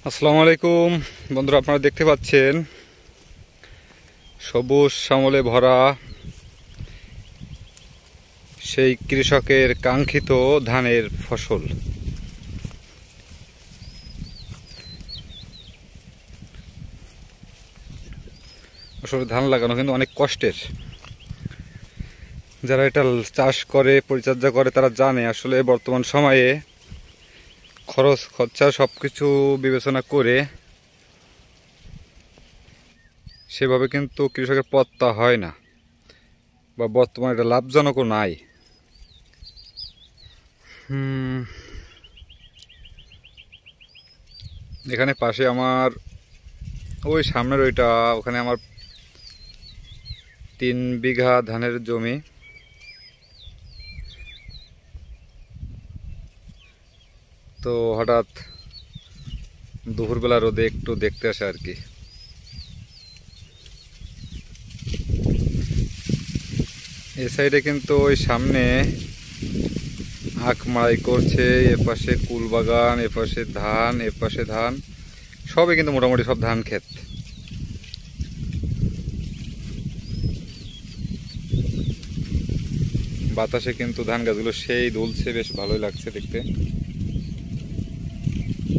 আসসালামু আলাইকুম বন্ধুরা, আপনারা দেখতে পাচ্ছেন সবুজ শ্যামলে ভরা সেই কৃষকের কাঙ্ক্ষিত ধানের ফসল। আসলে ধান লাগানো কিন্তু অনেক কষ্টের। যারা এটা চাষ করে, পরিচর্যা করে, তারা জানে আসলে বর্তমান সময়ে খরচ খরচা সবকিছু বিবেচনা করে সেভাবে কিন্তু কৃষকের পত্তা হয় না, বা বর্তমানে এটা লাভজনকও নাই। এখানে পাশে আমার ওই সামনের ওইটা, ওখানে আমার 3 বিঘা ধানের জমি। তো হঠাৎ দুপুরবেলা রোদে একটু দেখতে আসে আর কি। এই সাইডে কিন্তু ওই সামনে আখ মাড়াই করছে, এপাশে কুল বাগান, এপাশে ধান, এপাশে ধান, সবই কিন্তু মোটামুটি সব ধান ক্ষেত। বাতাসে কিন্তু ধান গাছগুলো সেই দুলছে, বেশ ভালোই লাগছে দেখতে।